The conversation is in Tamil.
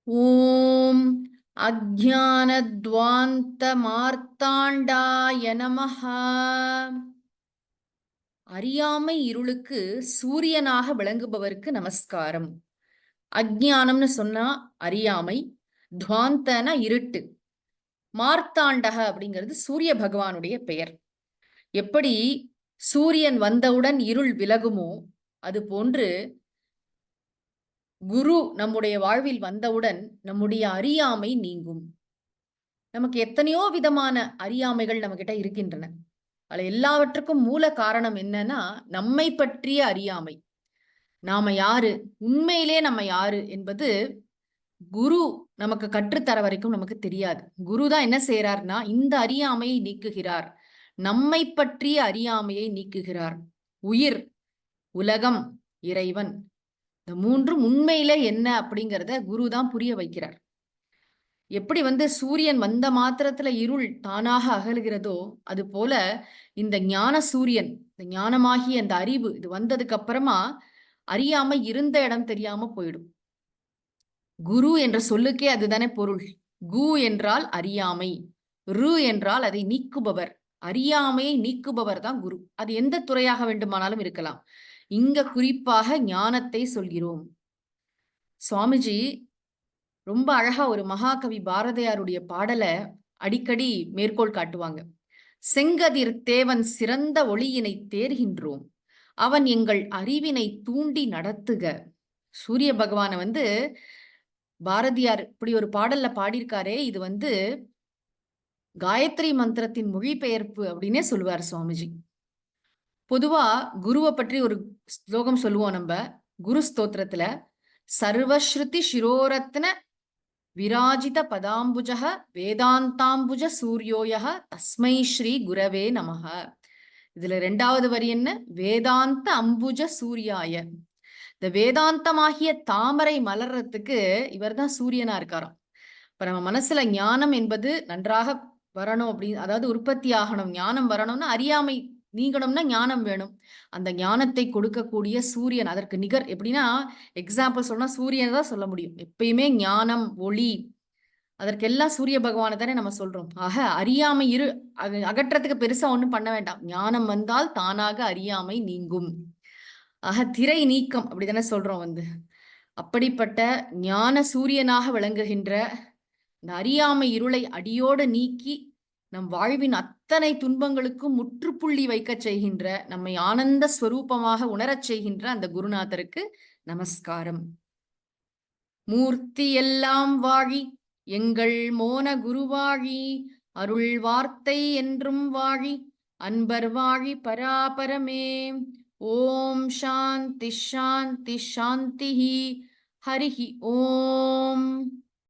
ஓம் அஜ்ஞானத்வாந்த மார்த்தாண்டாய நமஹ. அறியாமை இருளுக்கு சூரியனாக விளங்குபவருக்கு நமஸ்காரம். அஜ்ஞானம்னு சொன்னா அறியாமை, துவாந்தன இருட்டு, மார்த்தாண்டக அப்படிங்கிறது சூரிய பகவானுடைய பெயர். எப்படி சூரியன் வந்தவுடன் இருள் விலகுமோ அது போன்று குரு நம்முடைய வாழ்வில் வந்தவுடன் நம்முடைய அறியாமை நீங்கும். நமக்கு எத்தனையோ விதமான அறியாமைகள் நம்ம கிட்ட இருக்கின்றன. அதுல எல்லாவற்றுக்கும் மூல காரணம் என்னன்னா நம்மை பற்றிய அறியாமை. நாம யாரு, உண்மையிலே நம்ம யாரு என்பது குரு நமக்கு கற்றுத்தர வரைக்கும் நமக்கு தெரியாது. குரு தான் என்ன செய்யறார்னா இந்த அறியாமையை நீக்குகிறார், நம்மை பற்றிய அறியாமையை நீக்குகிறார். உயிர், உலகம், இறைவன், இந்த மூன்றும் உண்மையிலே என்ன அப்படிங்கிறத குரு தான் புரிய வைக்கிறார். எப்படி சூரியன் வந்த மாத்திரத்துல இருள் தானாக அகலுகிறதோ அது போல இந்த ஞான சூரியன், இந்த ஞானமாகிய அந்த அறிவு இது வந்ததுக்கு அப்புறமா அறியாம இருந்த இடம் தெரியாம போயிடும். குரு என்ற சொல்லுக்கே அதுதானே பொருள். கு என்றால் அறியாமை, ரு என்றால் அதை நீக்குபவர். அறியாமையை நீக்குபவர் தான் குரு. அது எந்த துறையாக வேண்டுமானாலும் இருக்கலாம். இங்க குறிப்பாக ஞானத்தை சொல்கிறோம். சுவாமிஜி ரொம்ப அழகா ஒரு மகாகவி பாரதியாருடைய பாடலை அடிக்கடி மேற்கோள் காட்டுவாங்க. செங்கதிர் தேவன் சிறந்த ஒளியினை தேர்கின்றோம், அவன் எங்கள் அறிவினை தூண்டி நடத்துக. சூரிய பகவான பாரதியார் இப்படி ஒரு பாடல்ல பாடியிருக்காரே, இது காயத்ரி மந்திரத்தின் மொழிபெயர்ப்பு அப்படின்னே சொல்லுவார் சுவாமிஜி. பொதுவா குருவை பற்றி ஒரு ஸ்லோகம் சொல்லுவோம் நம்ம குரு ஸ்தோத்திரத்துல. சர்வஸ்ருதி சிரோரத்ன விராஜித பதாம்புஜக வேதாந்தாம்புஜ சூரியோயக தஸ்மை ஸ்ரீ குரவே நமக. இதுல 2வது வரி என்ன? வேதாந்த அம்புஜ சூரியாய. இந்த வேதாந்தமாகிய தாமரை மலர்றதுக்கு இவர் தான் சூரியனா இருக்காராம். இப்ப நம்ம மனசுல ஞானம் என்பது நன்றாக வரணும் அப்படின்னு, அதாவது உற்பத்தி ஆகணும், ஞானம் வரணும்னா அறியாமை நீங்கணும்னா ஞானம் வேணும். அந்த ஞானத்தை கொடுக்கக்கூடிய சூரியன் அதற்கு நிகர். எப்படின்னா எக்ஸாம்பிள் சொன்னா சூரியன் தான் சொல்ல முடியும். எப்பயுமே ஞானம், ஒளி, அதற்கெல்லாம் சூரிய பகவானை தானே நம்ம சொல்றோம். ஆக அறியாமை அகற்றத்துக்கு பெருசா ஒண்ணும் பண்ண வேண்டாம். ஞானம் வந்தால் தானாக அறியாமை நீங்கும். ஆக திரை நீக்கம் அப்படித்தானே சொல்றோம். அப்படிப்பட்ட ஞான சூரியனாக விளங்குகின்ற இந்த அறியாமை இருளை அடியோடு நீக்கி நம் வாழ்வின் அத்தனை துன்பங்களுக்கும் முற்றுப்புள்ளி வைக்க செய்கின்ற, நம்மை ஆனந்த ஸ்வரூபமாக உணரச் செய்கின்ற அந்த குருநாதருக்கு நமஸ்காரம். மூர்த்தி எல்லாம் வாழி எங்கள் மோன குருவாழி, அருள் வார்த்தை என்றும் வாழி, அன்பர் வாழி பராபரமே. ஓம் சாந்தி ஷாந்தி ஷாந்தி. ஹரிஹி ஓம்.